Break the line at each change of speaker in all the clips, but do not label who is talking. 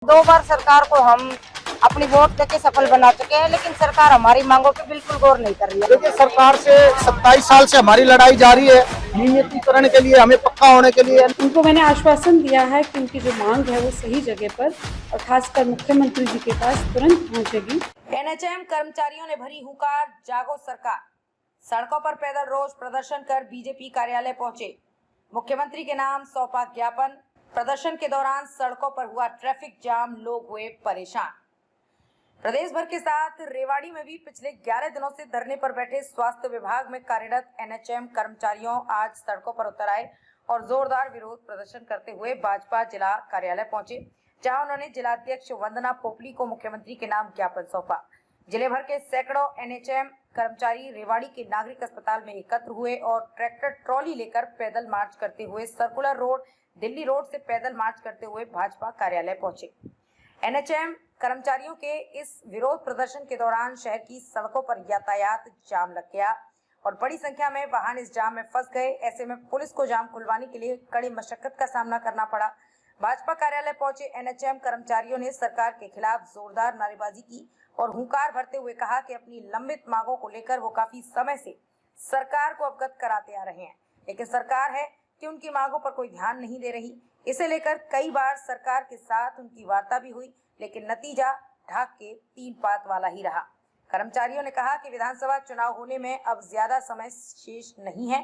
2 बार सरकार को हम अपनी वोट देके सफल बना चुके हैं, लेकिन सरकार हमारी मांगों पे बिल्कुल गौर नहीं कर रही है।
देखिए, सरकार से 27 साल से हमारी लड़ाई जारी है नियमितीकरण के लिए, हमें पक्का होने के लिए।
उनको मैंने आश्वासन दिया है कि उनकी जो मांग है वो सही जगह पर और खासकर मुख्यमंत्री जी के पास तुरंत पहुंचेगी।
एनएचएम कर्मचारियों ने भरी हुंकार, जागो सरकार। सड़कों पर पैदल रोष प्रदर्शन कर बीजेपी कार्यालय पहुंचे। मुख्यमंत्री के नाम सौंपा ज्ञापन। प्रदर्शन के दौरान सड़कों पर हुआ ट्रैफिक जाम, लोग हुए परेशान। प्रदेश भर के साथ रेवाड़ी में भी पिछले 11 दिनों से धरने पर बैठे स्वास्थ्य विभाग में कार्यरत एनएचएम कर्मचारियों आज सड़कों पर उतर आए और जोरदार विरोध प्रदर्शन करते हुए भाजपा जिला कार्यालय पहुंचे, जहां उन्होंने जिलाध्यक्ष वंदना पोपली को मुख्यमंत्री के नाम ज्ञापन सौंपा। जिले भर के सैकड़ों एनएचएम कर्मचारी रेवाड़ी के नागरिक अस्पताल में एकत्र हुए और ट्रैक्टर ट्रॉली लेकर पैदल मार्च करते हुए सर्कुलर रोड, दिल्ली रोड से पैदल मार्च करते हुए भाजपा कार्यालय पहुंचे। एनएचएम कर्मचारियों के इस विरोध प्रदर्शन के दौरान शहर की सड़कों पर यातायात जाम लग गया और बड़ी संख्या में वाहन इस जाम में फंस गए। ऐसे में पुलिस को जाम खुलवाने के लिए कड़ी मशक्कत का सामना करना पड़ा। भाजपा कार्यालय पहुंचे एनएचएम कर्मचारियों ने सरकार के खिलाफ जोरदार नारेबाजी की और हुंकार भरते हुए कहा कि अपनी लंबित मांगों को लेकर वो काफी समय से सरकार को अवगत कराते आ रहे हैं, लेकिन सरकार है कि उनकी मांगों पर कोई ध्यान नहीं दे रही। इसे लेकर कई बार सरकार के साथ उनकी वार्ता भी हुई, लेकिन नतीजा ढाक के 3 पात वाला ही रहा। कर्मचारियों ने कहा कि विधानसभा चुनाव होने में अब ज्यादा समय शेष नहीं है।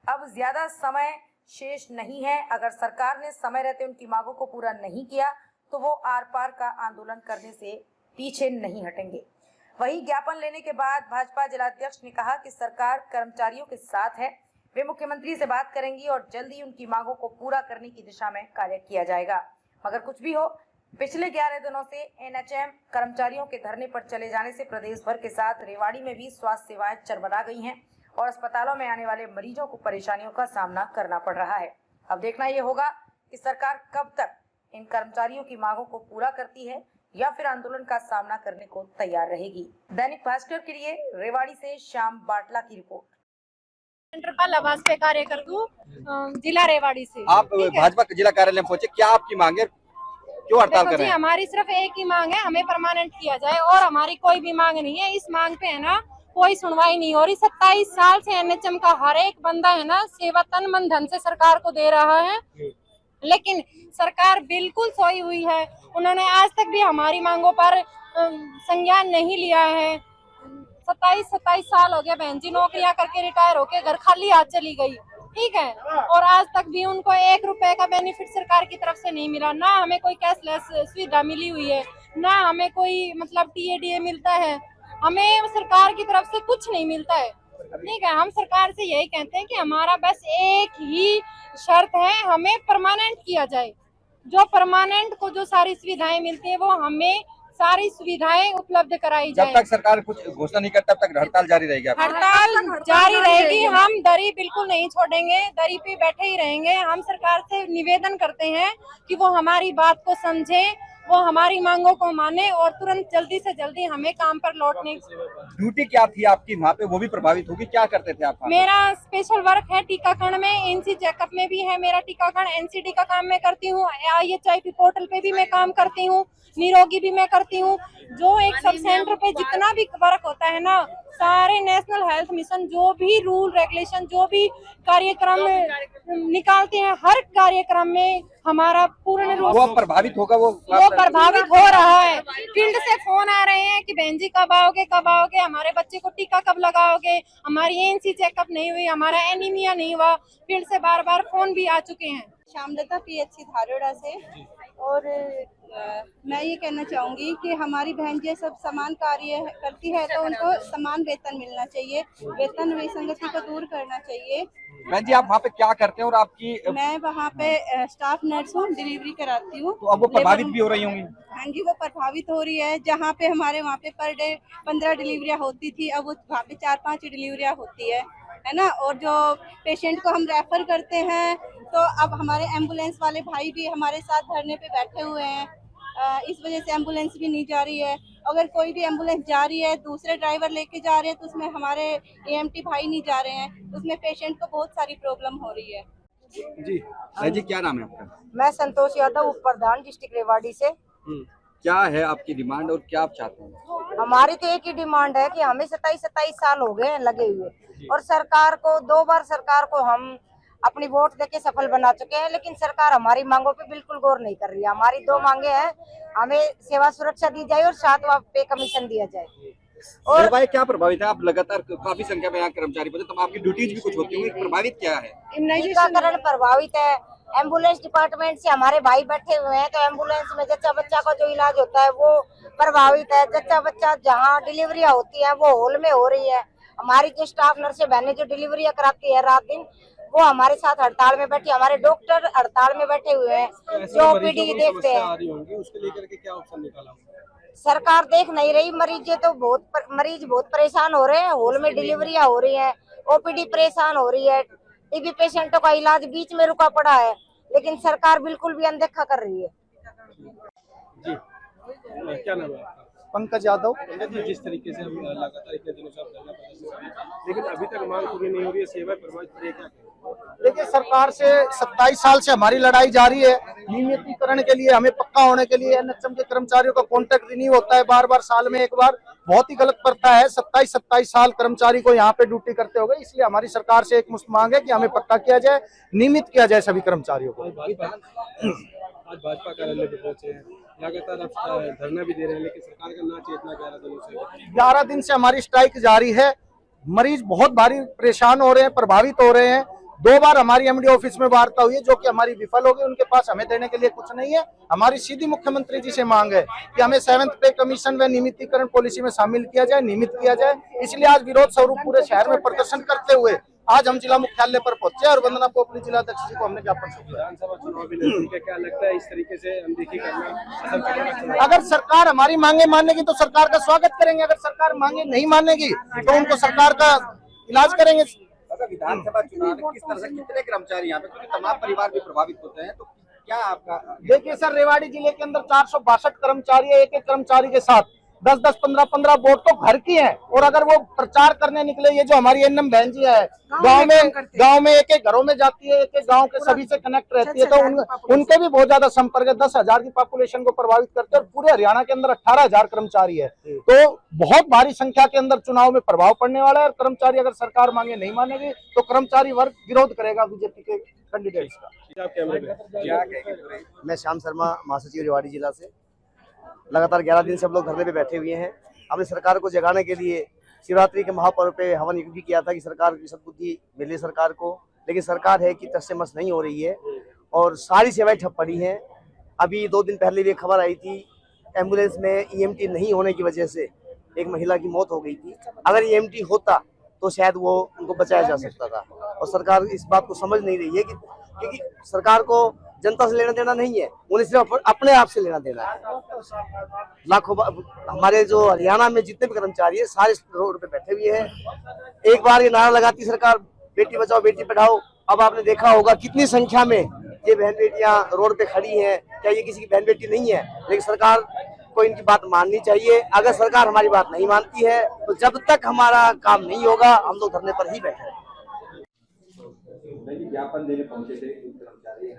अब ज्यादा समय शेष नहीं है। अगर सरकार ने समय रहते उनकी मांगों को पूरा नहीं किया तो वो आर पार का आंदोलन करने से पीछे नहीं हटेंगे। वहीं ज्ञापन लेने के बाद भाजपा जिलाध्यक्ष ने कहा कि सरकार कर्मचारियों के साथ है, वे मुख्यमंत्री से बात करेंगी और जल्द ही उनकी मांगों को पूरा करने की दिशा में कार्य किया जाएगा। मगर कुछ भी हो, पिछले 11 दिनों से एनएचएम कर्मचारियों के धरने पर चले जाने से प्रदेश भर के साथ रेवाड़ी में भी स्वास्थ्य सेवाएं चरमरा गई हैं और अस्पतालों में आने वाले मरीजों को परेशानियों का सामना करना पड़ रहा है। अब देखना ये होगा कि सरकार कब तक इन कर्मचारियों की मांगों को पूरा करती है या फिर आंदोलन का सामना करने को तैयार रहेगी। दैनिक भास्कर के लिए रेवाड़ी से श्याम बाटला की रिपोर्ट।
सेंटर पर आवास पे कार्य करती हूँ, जिला रेवाड़ी से।
आप भाजपा जिला कार्यालय में पहुंचे, क्या आपकी मांग है, क्यों हड़ताल कर रहे हैं?
हमारी सिर्फ एक ही मांग है, हमें परमानेंट किया जाए और हमारी कोई भी मांग नहीं है। इस मांग पे है ना कोई सुनवाई नहीं हो रही। 27 साल से एनएचएम का हर एक बंदा है ना सेवा तन मन धन से सरकार को दे रहा है, लेकिन सरकार बिल्कुल सोई हुई है। उन्होंने आज तक भी हमारी मांगों पर संज्ञान नहीं लिया है। 27 साल हो गए बहन जी, नौकरियां करके रिटायर होके घर खाली हाथ चली गई, ठीक है, और आज तक भी उनको 1 रुपए का बेनिफिट सरकार की तरफ से नहीं मिला। ना हमें कोई कैशलेस सुविधा मिली हुई है, ना हमें कोई मतलब टीएडीए मिलता है, हमें सरकार की तरफ से कुछ नहीं मिलता है, ठीक है। हम सरकार से यही कहते हैं कि हमारा बस एक ही शर्त है, हमें परमानेंट किया जाए। जो परमानेंट को जो सारी सुविधाएं मिलती है वो हमें सारी सुविधाएं उपलब्ध कराई जाए।
जब तक सरकार कुछ घोषणा नहीं करती तब तक हड़ताल जारी रहेगी?
हड़ताल जारी रहेगी। हम दरी बिल्कुल नहीं छोड़ेंगे, दरी पे बैठे ही रहेंगे। हम सरकार से निवेदन करते हैं कि वो हमारी बात को समझे, वो हमारी मांगों को माने और तुरंत जल्दी से जल्दी हमें काम पर लौटने।
ड्यूटी क्या थी आपकी वहाँ पे, वो भी प्रभावित होगी, क्या करते थे आप?
मेरा स्पेशल वर्क है टीकाकरण में, एनसी चेकअप में भी है मेरा टीकाकरण, एनसीडी का काम मैं करती हूँ, IHIP पोर्टल पे भी मैं काम करती हूँ, निरोगी भी मैं करती हूँ। जो एक सब सेंटर पे जितना भी वर्क होता है ना, सारे नेशनल हेल्थ मिशन जो भी रूल रेगुलेशन जो भी कार्यक्रम निकालते हैं, हर कार्यक्रम में हमारा पूर्ण रूप
वो प्रभावित होगा। वो
प्रभावित हो रहा है। फील्ड से फोन आ रहे हैं कि बहन जी कब आओगे, हमारे बच्चे को टीका कब लगाओगे, हमारी एनसी चेकअप नहीं हुई, हमारा एनीमिया नहीं हुआ। फील्ड से बार फोन भी आ चुके हैं।
श्यामलता PHC धारोड़ा से। और मैं ये कहना चाहूँगी कि हमारी बहन जी सब समान कार्य करती है तो उनको समान वेतन मिलना चाहिए, वेतन विसंगति को दूर करना चाहिए।
बहन जी, आप वहाँ पे क्या करते हैं और आपकी?
मैं वहाँ पे स्टाफ नर्स हूँ, डिलीवरी कराती हूँ।
तो अब वो प्रभावित भी हो रही होंगी?
हाँ जी, वो प्रभावित हो रही है। जहाँ पे हमारे वहाँ पे पर डे 15 डिलीवरियाँ होती थी, अब वो वहाँ पे 4-5 डिलीवरियाँ होती है ना। और जो पेशेंट को हम रेफर करते हैं तो अब हमारे एम्बुलेंस वाले भाई भी हमारे साथ धरने पे बैठे हुए हैं। इस वजह से एम्बुलेंस भी नहीं जा रही है। अगर कोई भी एम्बुलेंस जा रही है, दूसरे ड्राइवर लेके जा रहे हैं तो उसमें हमारे AMT भाई नहीं जा रहे हैं, उसमें पेशेंट को बहुत सारी प्रॉब्लम हो रही है।
जी जी, क्या नाम है आपका?
मैं संतोष यादव, उप प्रधान डिस्ट्रिक्ट रेवाड़ी से।
क्या है आपकी डिमांड और क्या आप चाहते हैं?
हमारी तो एक ही डिमांड है कि हमें 27 साल हो गए हैं लगे हुए, और सरकार को 2 बार सरकार को हम अपनी वोट देके सफल बना चुके हैं, लेकिन सरकार हमारी मांगों पे बिल्कुल गौर नहीं कर रही है। हमारी 2 मांगे हैं, हमें सेवा सुरक्षा दी जाए और 7वां पे कमीशन दिया जाए।
और भाई क्या प्रभावित है? आप लगातार काफी संख्या में यहाँ कर्मचारी पहुंचे, तो आपकी ड्यूटीज भी कुछ होती होंगी, प्रभावित क्या है?
टीकाकरण प्रभावित है, एम्बुलेंस डिपार्टमेंट से हमारे भाई बैठे हुए हैं, तो एम्बुलेंस में जच्चा बच्चा का जो इलाज होता है वो प्रभावित है। जच्चा बच्चा जहाँ डिलीवरियां होती है वो हॉल में हो रही है। हमारी जो स्टाफ नर्स बहनें जो डिलीवरियां कराती है रात दिन, वो हमारे साथ हड़ताल में बैठी, हमारे डॉक्टर हड़ताल में बैठे हुए हैं जो ओपीडी देखते हैं।
उसके लेकर के क्या ऑप्शन निकाला?
सरकार देख नहीं रही, मरीज बहुत परेशान हो रहे हैं, हॉल में डिलीवरियां हो रही है, ओपीडी परेशान हो रही है, टीबी पेशेंटों का इलाज बीच में रुका पड़ा है, लेकिन सरकार बिल्कुल भी अनदेखा कर रही है।
जी क्या नाम है आपका? पंकज यादव। जिस तरीके से हम लगातार इतने दिनों से धरना प्रदर्शन कर रहे हैं, लेकिन अभी तक मांग पूरी नहीं हो रही है, सेवा प्रभावित हो रही है, क्या कहें? देखिए, सरकार से 27 साल से हमारी लड़ाई जारी है। नियमितीकरण के लिए, हमें पक्का होने के लिए एनएचएम के कर्मचारियों का कॉन्ट्रैक्ट रिन्यू होता है बार साल में एक बार, बहुत ही गलत प्रथा है। 27 साल कर्मचारी को यहाँ पे ड्यूटी करते हो गए, इसलिए हमारी सरकार से एक मुश्त मांग है कि हमें पक्का किया जाए, नियमित किया जाए सभी कर्मचारियों को। आज भाजपा कार्यालय पे पहुंचे हैं, लगातार आप धरना भी दे रहे हैं, लेकिन सरकार का ना चेतना 11 दिन से हमारी स्ट्राइक जारी है। मरीज बहुत भारी परेशान हो रहे हैं, प्रभावित हो रहे हैं। 2 बार हमारी एमडी ऑफिस में वार्ता हुई है जो कि हमारी विफल हो गई। उनके पास हमें देने के लिए कुछ नहीं है। हमारी सीधी मुख्यमंत्री जी से मांग है कि हमें 7th पे कमीशन व नियमितीकरण पॉलिसी में शामिल किया जाए, नियमित किया जाए। इसलिए आज विरोध स्वरूप पूरे शहर में प्रदर्शन करते हुए आज हम जिला मुख्यालय पर पहुंचे और वंदना पोपली जिला अध्यक्ष जी को हमने ज्ञापन सौंपा। विधानसभा चुनाव भी नजदीक है, क्या लगता है इस तरीके से अनदेखी करना? अगर सरकार हमारी मांगे मानेगी तो सरकार का स्वागत करेंगे, अगर सरकार मांगे नहीं मानेगी तो उनको सरकार का इलाज करेंगे।
अगर विधानसभा चुनाव में किस तरह से कितने कर्मचारी यहाँ पे, क्योंकि तमाम परिवार भी प्रभावित होते हैं, तो क्या आपका?
देखिए सर, रेवाड़ी जिले के अंदर 462 कर्मचारी है। एक कर्मचारी के साथ 10-10, 15-15 वोट तो घर की है। और अगर वो प्रचार करने निकले, ये जो हमारी एनएम बहन जी है, गांव में एक गांव में जाती है, एक गांव के सभी से कनेक्ट रहती है, तो उनके भी बहुत ज्यादा संपर्क है। 10,000 की पॉपुलेशन को प्रभावित करते हैं, और पूरे हरियाणा के अंदर 18,000 कर्मचारी है, तो बहुत भारी संख्या के अंदर चुनाव में प्रभाव पड़ने वाला है। और कर्मचारी अगर सरकार मांगे नहीं मानेगी तो कर्मचारी वर्ग विरोध करेगा बीजेपी के कैंडिडेट्स का।
मैं श्याम शर्मा, महासचिव रेवाड़ी जिला से। लगातार 11 दिन से हम लोग धरने पे बैठे हुए हैं। हमने सरकार को जगाने के लिए शिवरात्रि के महापर्व पे हवन यज्ञ भी किया था कि सरकार की सद्बुद्धि मिले सरकार को, लेकिन सरकार है कि टस से मस नहीं हो रही है और सारी सेवाएं ठप पड़ी हैं। अभी 2 दिन पहले भी एक खबर आई थी, एम्बुलेंस में ईएमटी नहीं होने की वजह से एक महिला की मौत हो गई थी। अगर ईएमटी होता तो शायद वो उनको बचाया जा सकता था, और सरकार इस बात को समझ नहीं रही है कि क्योंकि सरकार को जनता से लेना देना नहीं है, उन्हें सिर्फ अपने आप से लेना देना है। लाखों हमारे जो हरियाणा में जितने भी कर्मचारी है सारे रोड पे बैठे हुए हैं। एक बार ये नारा लगाती सरकार, बेटी बचाओ बेटी पढ़ाओ, अब आपने देखा होगा कितनी संख्या में ये बहन बेटियां रोड पे खड़ी हैं। क्या ये किसी की बहन बेटी नहीं है? लेकिन सरकार को इनकी बात माननी चाहिए। अगर सरकार हमारी बात नहीं मानती है तो जब तक हमारा काम नहीं होगा हम लोग धरने पर ही बैठे।
ज्ञापन देने पहुंचे थे कर्मचारी,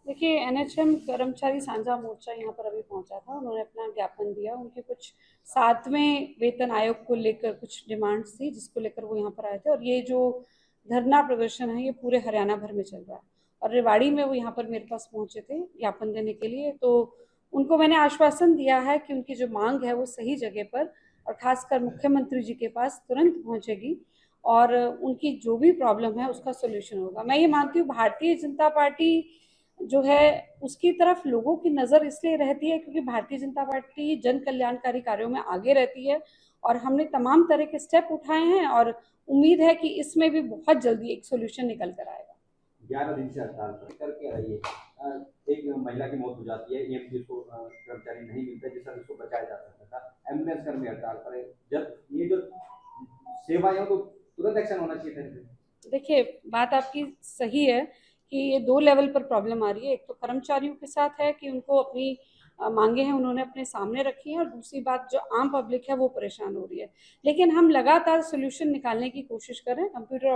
देखिए, एनएचएम कर्मचारी साझा मोर्चा यहाँ पर अभी पहुंचा था, उन्होंने अपना ज्ञापन दिया। उनके कुछ 7वें वेतन आयोग को लेकर कुछ डिमांड्स थी जिसको लेकर वो यहाँ पर आए थे, और ये जो धरना प्रदर्शन है ये पूरे हरियाणा भर में चल रहा है। और रेवाड़ी में वो यहाँ पर मेरे पास पहुंचे थे ज्ञापन देने के लिए, तो उनको मैंने आश्वासन दिया है कि उनकी जो मांग है वो सही जगह पर और खासकर मुख्यमंत्री जी के पास तुरंत पहुँचेगी और उनकी जो भी प्रॉब्लम है उसका सोल्यूशन होगा। मैं ये मानती हूँ भारतीय जनता पार्टी जो है उसकी तरफ लोगों की नज़र इसलिए रहती है क्योंकि भारतीय जनता पार्टी जन कल्याणकारी कार्यों में आगे रहती है, और हमने तमाम तरह के स्टेप उठाए हैं और उम्मीद है कि इसमें भी बहुत जल्दी एक सोल्यूशन निकल कर आएगा।
11 दिन से हड़ताल करके रही है, एक महिला की मौत हो जाती है, ईएमटी को कर्मचारी नहीं मिलता जिससे उसको बचाया जा सकता था, एम्बुलेंस कर्मी हड़ताल पर है। जब ये जो सेवाएं तो तुरंत एक्शन होना चाहिए था।
देखिए, बात आपकी सही है कि ये 2 लेवल पर प्रॉब्लम आ रही है। एक तो कर्मचारियों के साथ है कि उनको अपनी मांगे हैं उन्होंने अपने सामने रखी हैं, और दूसरी बात जो आम पब्लिक है वो परेशान हो रही है। लेकिन हम लगातार सोल्यूशन निकालने की कोशिश कर रहे हैं। कंप्यूटर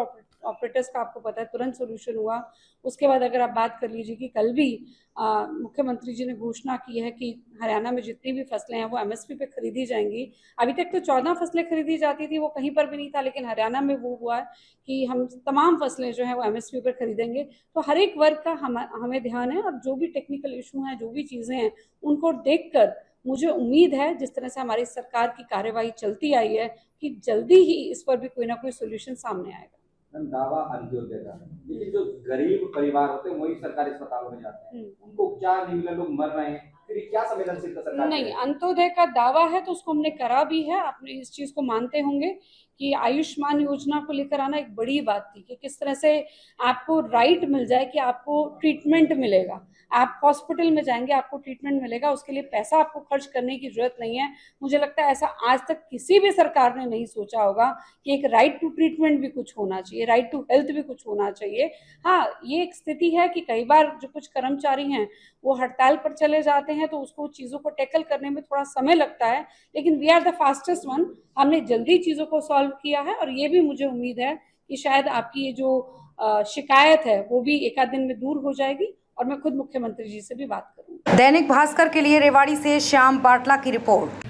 ऑपरेटर्स का आपको पता है तुरंत सोल्यूशन हुआ। उसके बाद अगर आप बात कर लीजिए कि कल भी मुख्यमंत्री जी ने घोषणा की है कि हरियाणा में जितनी भी फसलें हैं वो MSP पे खरीदी जाएंगी। अभी तक तो 14 फसलें खरीदी जाती थी, वो कहीं पर भी नहीं था, लेकिन हरियाणा में वो हुआ है कि हम तमाम फसलें जो हैं वो MSP पर खरीदेंगे। तो हर एक वर्ग का हमें ध्यान है, और जो भी टेक्निकल इशू हैं, जो भी चीज़ें हैं, उनको देखकर मुझे उम्मीद है, जिस तरह से हमारी सरकार की कार्यवाही चलती आई है, कि जल्दी ही इस पर भी कोई ना कोई सोल्यूशन सामने आएगा।
दावा अंत्योदय का, लेकिन जो गरीब परिवार होते हैं वही सरकारी अस्पतालों में जाते हैं, उनको उपचार नहीं मिला, लोग मर रहे हैं, फिर क्या संवेदनशीलता सरकार? नहीं,
अंत्योदय का दावा है तो उसको हमने करा भी है। आपने इस चीज को मानते होंगे कि आयुष्मान योजना को लेकर आना एक बड़ी बात थी कि किस तरह से आपको राइट मिल जाए कि आपको ट्रीटमेंट मिलेगा, आप हॉस्पिटल में जाएंगे आपको ट्रीटमेंट मिलेगा, उसके लिए पैसा आपको खर्च करने की जरूरत नहीं है। मुझे लगता है ऐसा आज तक किसी भी सरकार ने नहीं सोचा होगा कि एक राइट टू ट्रीटमेंट भी कुछ होना चाहिए, राइट टू हेल्थ भी कुछ होना चाहिए। हाँ, ये एक स्थिति है कि कई बार जो कुछ कर्मचारी हैं वो हड़ताल पर चले जाते हैं, तो उसको चीज़ों को टैकल करने में थोड़ा समय लगता है, लेकिन we are the fastest one. हमने जल्दी चीज़ों को सॉल्व किया है, और ये भी मुझे उम्मीद है कि शायद आपकी ये जो शिकायत है वो भी एक आध दिन में दूर हो जाएगी, और मैं खुद मुख्यमंत्री जी से भी बात करूंगी।
दैनिक भास्कर के लिए रेवाड़ी से श्याम बाटला की रिपोर्ट।